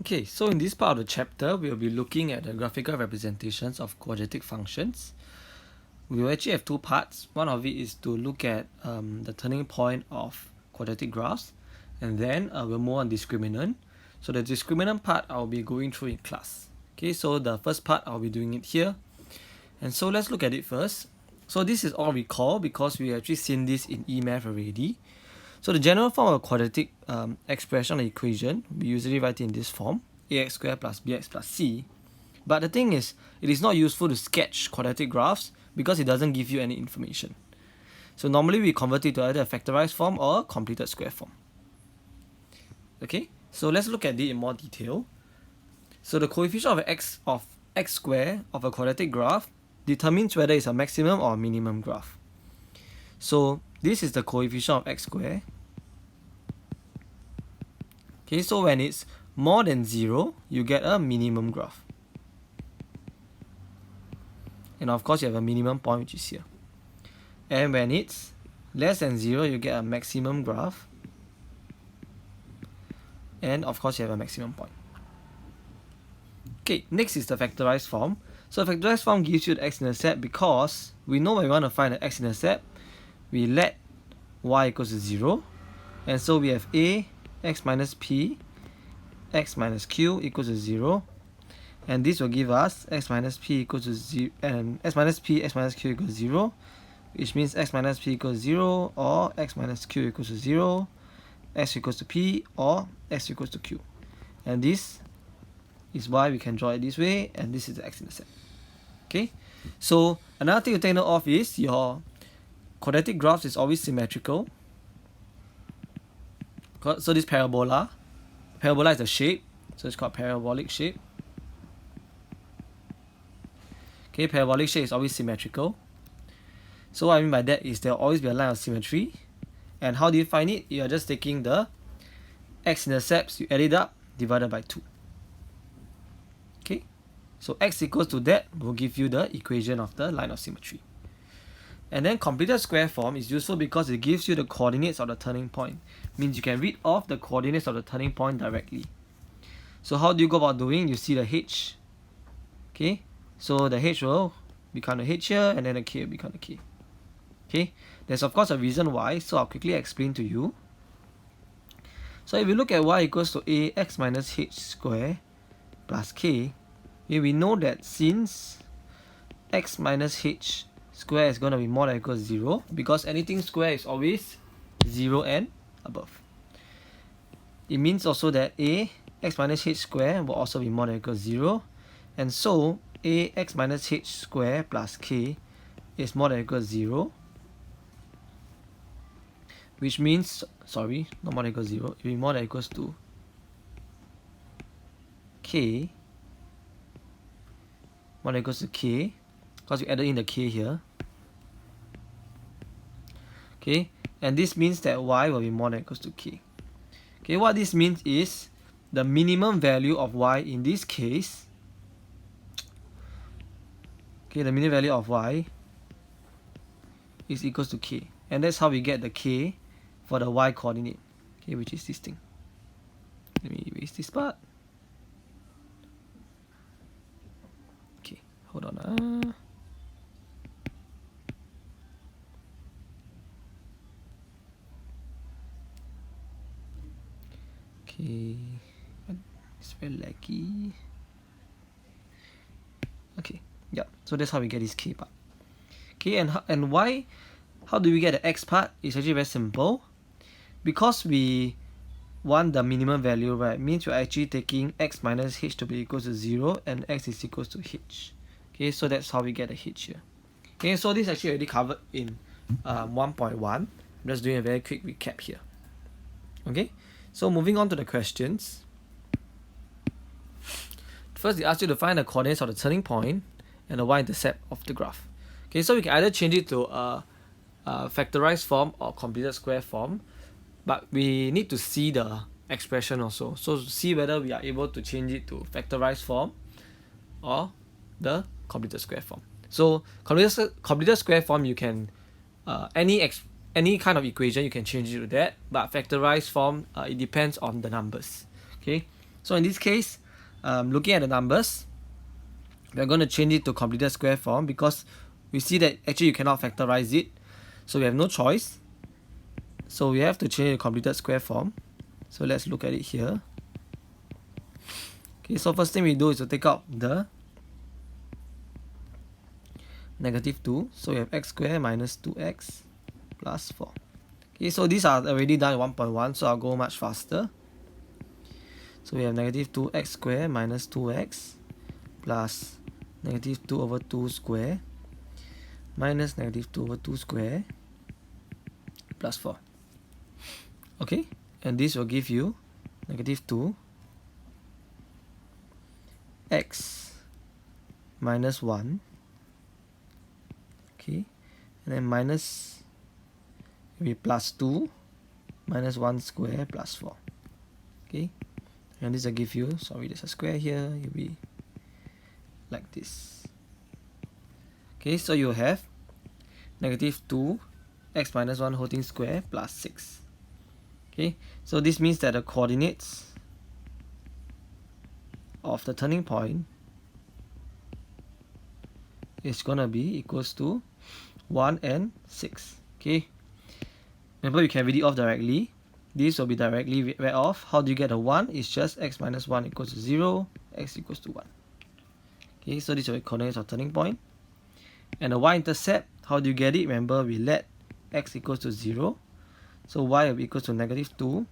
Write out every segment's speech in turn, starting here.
Okay, so in this part of the chapter, we'll be looking at the graphical representations of quadratic functions. We will actually have two parts. One of it is to look at the turning point of quadratic graphs, and then we'll move on discriminant. So the discriminant part I'll be going through in class. Okay, so the first part I'll be doing it here. And so let's look at it first. So this is all recall because we actually seen this in Amath already. So the general form of a quadratic expression or equation, we usually write it in this form, ax squared plus bx plus c. But the thing is, it is not useful to sketch quadratic graphs because it doesn't give you any information. So normally we convert it to either a factorized form or a completed square form. Okay, so let's look at it in more detail. So the coefficient of x squared of a quadratic graph determines whether it's a maximum or a minimum graph. So this is the coefficient of x squared. Okay, so when it's more than 0, you get a minimum graph. And of course, you have a minimum point, which is here. And when it's less than 0, you get a maximum graph. And of course, you have a maximum point. Okay, next is the factorized form. So the factorized form gives you the x-intercept because we know when we want to find the x-intercept, we let y equals to 0. And so we have a x minus p, x minus q equals to 0. And this will give us x minus p equals to 0, and x minus p, x minus q equals 0, which means x minus p equals 0, or x minus q equals to 0, x equals to p, or x equals to q. And this is why we can draw it this way, and this is the x-intercept. Okay, so another thing to take note of is your quadratic graphs is always symmetrical. So this parabola is the shape, so it's called parabolic shape. Okay, parabolic shape is always symmetrical. So what I mean by that is there will always be a line of symmetry. And how do you find it? You are just taking the x-intercepts, you add it up, divided by 2. Okay, so x equals to that will give you the equation of the line of symmetry. And then completed square form is useful because it gives you the coordinates of the turning point. Means you can read off the coordinates of the turning point directly. So how do you go about doing? You see the h. Okay, so the h will become the h here, and then the k will become the k. Okay, there's of course a reason why, so I'll quickly explain to you. So if you look at y equals to a x minus h square plus k, okay, we know that since x minus h square is going to be more than or equal to 0, because anything square is always 0 and above. It means also that a x minus h square will also be more than or equal to 0, and so a x minus h square plus k is more than or equal to 0, which means, sorry, not more than or equal to 0, it will be more than or equals to k, more than or equals to k, because we added in the k here. Okay, and this means that y will be more than or equals to k. Okay, what this means is the minimum value of y in this case, okay, the minimum value of y is equals to k. And that's how we get the k for the y coordinate, okay, which is this thing. Let me erase this part. Okay, hold on. Okay, it's very laggy. Okay, yeah, so that's how we get this k part. Okay, and why? How do we get the x part? It's actually very simple. Because we want the minimum value, right, means we're actually taking x minus h to be equal to 0 and x is equal to h. Okay, so that's how we get the h here. Okay, so this is actually already covered in 1.1. I'm just doing a very quick recap here. Okay, so moving on to the questions. First, they ask you to find the coordinates of the turning point and the y-intercept of the graph. Okay, so we can either change it to a factorized form or completed square form, but we need to see the expression also. So to see whether we are able to change it to factorized form or the completed square form. So completed square form, you can any kind of equation you can change it to that, but factorized form, it depends on the numbers. Okay, So in this case, looking at the numbers, we're going to change it to completed square form because we see that actually you cannot factorize it. So we have no choice. So we have to change it to completed square form. So let's look at it here. Okay, so first thing we do is to take out the -2. So we have x squared minus 2x plus 4. Okay, so these are already done in 1.1, so I'll go much faster. So we have -2x squared minus 2x plus -2 over 2 square minus -2 over 2 square plus 4. Okay, and this will give you -2 x minus 1. Okay, and then minus will be plus 2 minus 1 square plus 4. Okay, and this will give you, sorry, there's a square here, it will be like this. Okay, so you have -2 x minus 1 whole thing square plus 6. Okay, so this means that the coordinates of the turning point is gonna be equals to 1 and 6. Okay, remember you can read it off directly. This will be directly read off. How do you get a 1? It's just x minus 1 equals to 0, x equals to 1. Okay, so these are the coordinates of turning point. And the y-intercept, how do you get it? Remember, we let x equals to 0. So y will be equals to -2,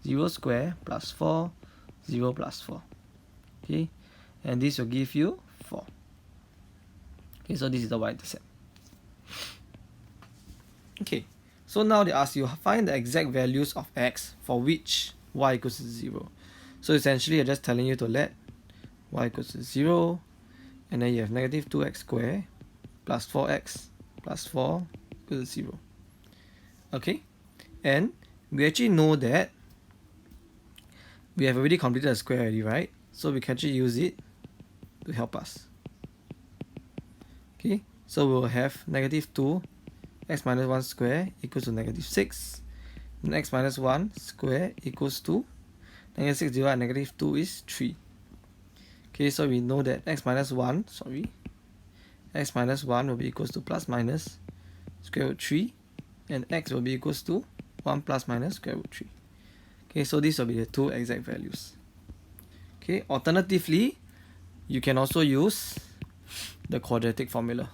0 square plus 4, 0 plus 4. Okay, and this will give you 4. Okay, so this is the y-intercept. Okay, so now they ask you find the exact values of x for which y equals to 0. So essentially, they're just telling you to let y equals to 0, and then you have -2x squared plus 4x plus 4 equals to 0. Okay, and we actually know that we have already completed a square already, right? So we can actually use it to help us. Okay, so we'll have -2 x minus 1 square equals to -6, and x minus 1 square equals to -6 divided by -2 is 3. Okay, so we know that x minus 1 will be equals to plus minus square root 3, and x will be equals to 1 plus minus square root 3. Okay, so these will be the two exact values. Okay, alternatively, you can also use the quadratic formula.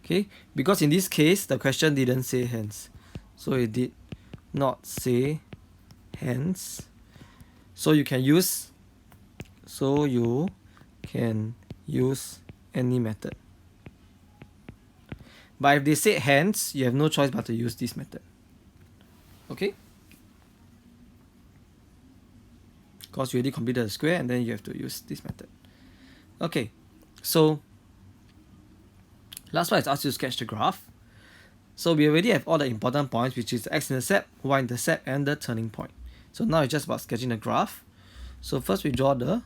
Okay, because in this case, the question didn't say hence. So it did not say hence. So you can use any method. But if they say hence, you have no choice but to use this method. Okay? Because you already completed the square and then you have to use this method. Okay, so last one is asked you to sketch the graph. So we already have all the important points, which is the x-intercept, y-intercept, and the turning point. So now it's just about sketching the graph. So first we draw the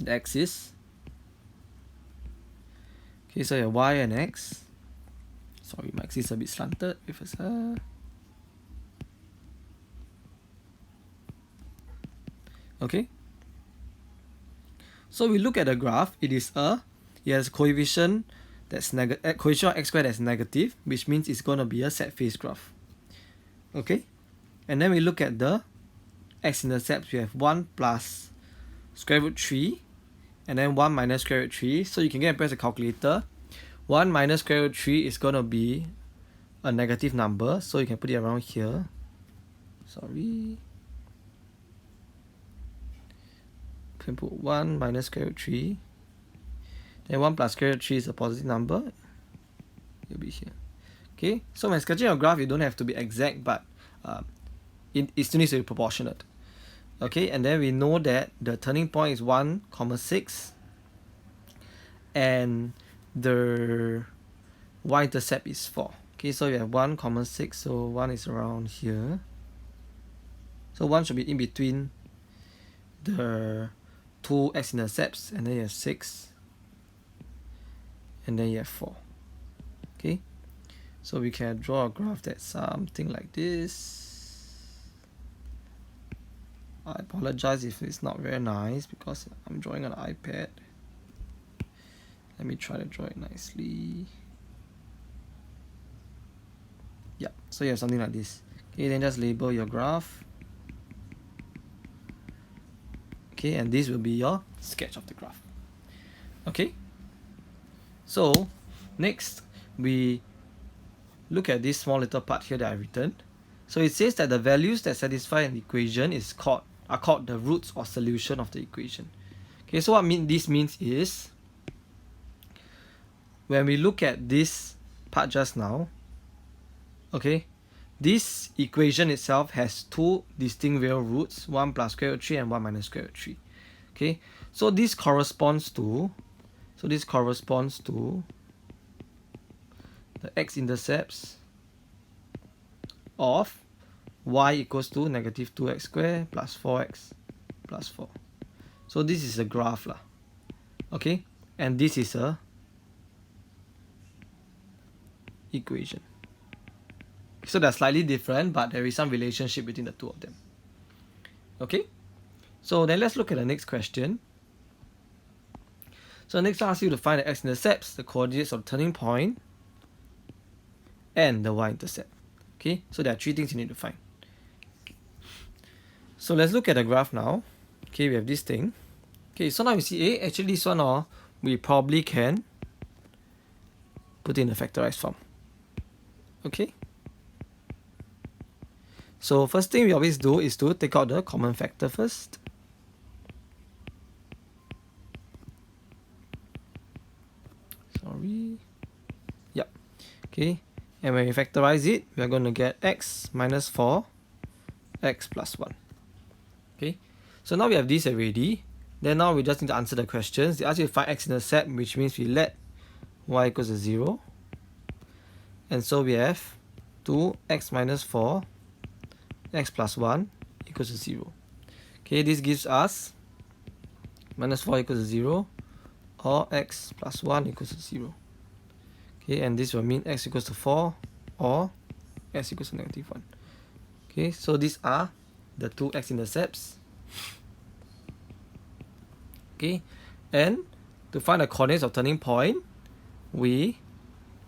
axis. Okay, so you have y and x. Sorry, my axis is a bit slanted. Okay. So we look at the graph. It has coefficient that's coefficient of x squared that's negative, which means it's going to be a set phase graph. Okay, and then we look at the x-intercepts. We have 1 plus square root 3, and then 1 minus square root 3. So you can get and press the calculator. 1 minus square root 3 is going to be a negative number, so you can put it around here. Sorry. You can put 1 minus square root 3. Then 1 plus square root 3 is a positive number. It'll be here. Okay, so when sketching a graph, you don't have to be exact, but it still needs to be proportionate. Okay, and then we know that the turning point is 1, 6, and the y-intercept is 4. Okay, so you have 1, 6, so 1 is around here. So 1 should be in between the two x-intercepts, and then you have 6, and then you have 4. Okay, so we can draw a graph that's something like this. I apologize if it's not very nice because I'm drawing on an iPad. Let me try to draw it nicely. Yeah, so you have something like this. Okay, then just label your graph. Okay, and this will be your sketch of the graph. Okay, so next we look at this small little part here that I've written. So it says that the values that satisfy an equation are called the roots or solution of the equation. Okay, so what this means is, when we look at this part just now, okay, this equation itself has two distinct real roots, 1 plus square root 3 and 1 minus square root 3. Okay, so this corresponds to the x-intercepts of y equals to negative 2x squared plus 4x plus 4. So this is a graph lah. Okay, and this is a equation. So they're slightly different, but there is some relationship between the two of them. Okay, so then let's look at the next question. So next I ask you to find the x-intercepts, the coordinates of the turning point, and the y-intercept. Okay, so there are three things you need to find. So let's look at the graph now. Okay, we have this thing. Okay, so now you see, actually this one we probably can put in the factorized form. Okay. So first thing we always do is to take out the common factor first. Sorry. Yep. Okay. And when we factorize it, we are going to get x minus 4, x plus 1. Okay. So now we have this already. Then now we just need to answer the questions. They ask you to find x-intercept, which means we let y equals to 0. And so we have 2x minus 4, x plus 1 equals to 0. Okay, this gives us minus 4 equals to 0, or x plus 1 equals to 0. Okay, and this will mean x equals to 4 or x equals to negative 1. Okay, so these are the two x-intercepts. Okay, and to find the coordinates of turning point, we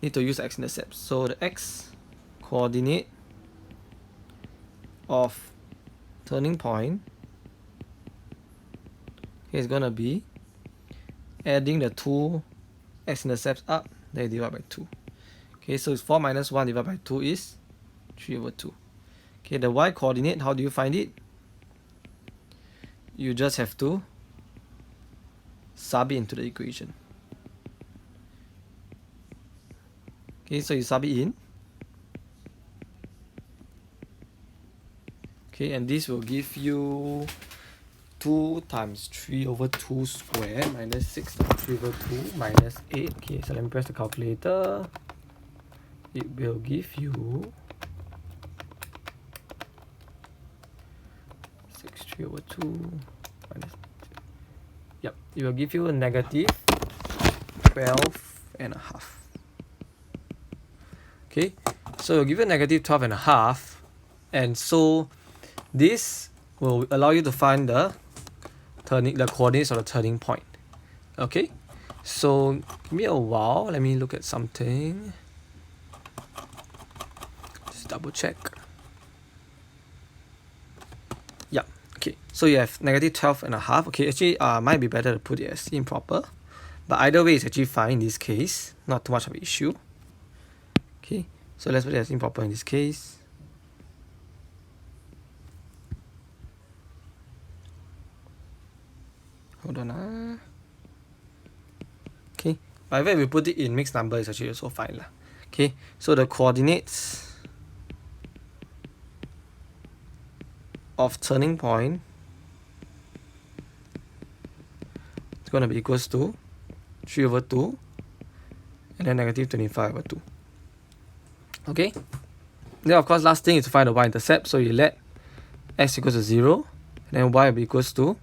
need to use x-intercepts. So the x coordinate of turning point is going to be adding the two x-intercepts up, then divide by 2. Okay, so it's 4 minus 1 divided by 2 is 3 over 2. Okay, the y coordinate, how do you find it? You just have to sub it into the equation. Okay, so you sub it in. Okay, and this will give you 2 times 3 over 2 squared minus 6 times 3 over 2 minus 8. Okay, so let me press the calculator. It will give you 3 over 2 minus, yep, it will give you a negative 12.5. Okay, so it will give you a negative 12.5, and so this will allow you to find the coordinates of the turning point. Okay, so give me a while, let me look at something. Just double check. Yeah, okay, so you have negative 12.5. Okay, actually might be better to put it as improper, but either way it's actually fine in this case, not too much of an issue. Okay, so let's put it as improper in this case. Hold on. Okay, but if we put it in mixed number, it's actually also fine lah. Okay, so the coordinates of turning point is going to be equals to 3 over 2 and then negative 25 over 2. Okay, then of course last thing is to find the y-intercept, so you let x equals to 0, and then y will be equals to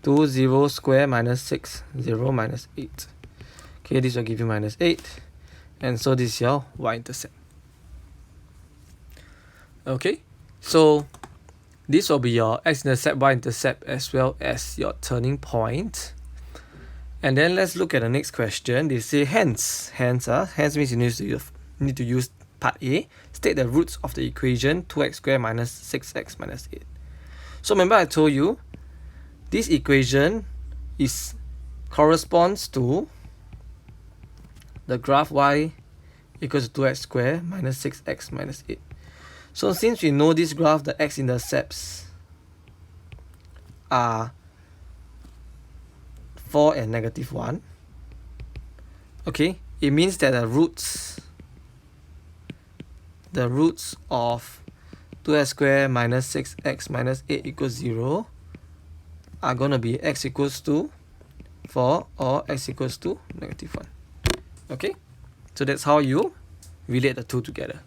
2 0 square minus 6 0 minus 8. Okay, this will give you minus 8, and so this is your y-intercept. Okay, so This will be your x-intercept, y-intercept, as well as your turning point. And then let's look at the next question. They say hence means you need to use part A. State the roots of the equation 2x squared minus 6x minus 8. So remember I told you this equation corresponds to the graph y equals to 2x squared minus 6x minus 8. So since we know this graph, the x-intercepts are 4 and negative 1. Okay, it means that the roots of 2x squared minus 6x minus 8 equals 0 are going to be x equals to 4 or x equals to negative 1. Okay, so that's how you relate the two together.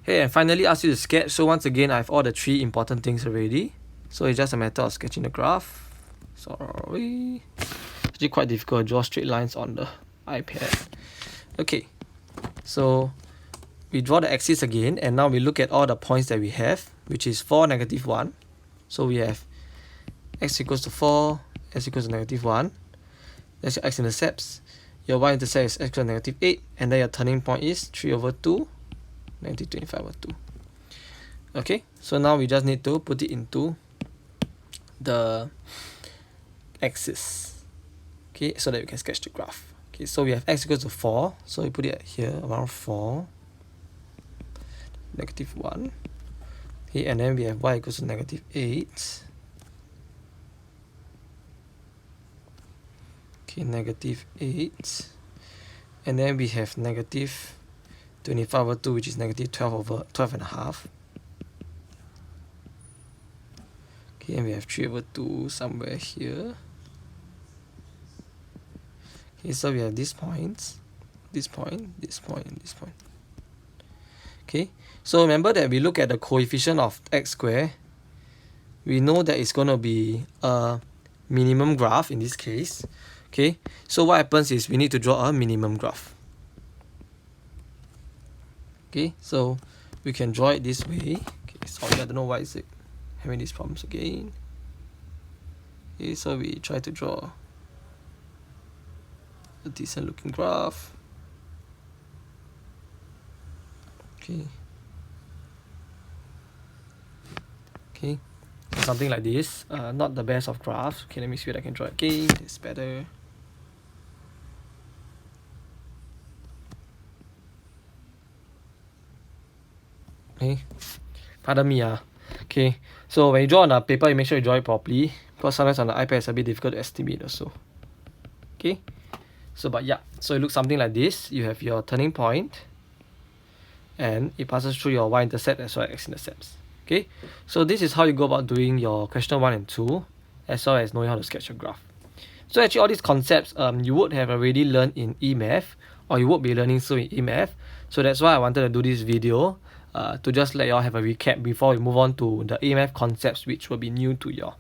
Okay, and finally ask you to sketch. So once again, I have all the 3 important things already. So it's just a matter of sketching the graph. Sorry. It's actually quite difficult to draw straight lines on the iPad. Okay, so we draw the axis again, and now we look at all the points that we have, which is 4, negative 1. So we have x equals to 4, x equals to negative 1. That's your x-intercepts. Your y-intercept is x equals to negative 8, and then your turning point is 3 over 2, negative 25 over 2. Okay, so now we just need to put it into the axis. Okay, so that we can sketch the graph. Okay, so we have x equals to 4, so we put it here around 4, negative 1. Okay, and then we have y equals to negative 8. Okay, negative 8. And then we have negative 25 over 2, which is negative 12 over 12 and a half. Okay, and we have 3 over 2 somewhere here. Okay, so we have these points, this point, this point, and this point. Okay, so remember that we look at the coefficient of x squared. We know that it's going to be a minimum graph in this case. Okay, so what happens is we need to draw a minimum graph. Okay, so we can draw it this way. Okay, sorry, I don't know why it's having these problems again. Okay, so we try to draw a decent looking graph. Okay. Okay, so something like this. Not the best of graphs. Okay, let me see what I can draw again. It's better. Okay, pardon me. Okay, so when you draw on a paper, you make sure you draw it properly, because sometimes on the iPad it's a bit difficult to estimate also. Okay, so but yeah, so it looks something like this. You have your turning point, and it passes through your y-intercept as well as x-intercepts. Okay, so this is how you go about doing your question 1 and 2, as well as knowing how to sketch a graph. So actually all these concepts you would have already learned in Amath, or you would be learning soon in Amath. So that's why I wanted to do this video, to just let y'all have a recap before we move on to the Amath concepts which will be new to y'all.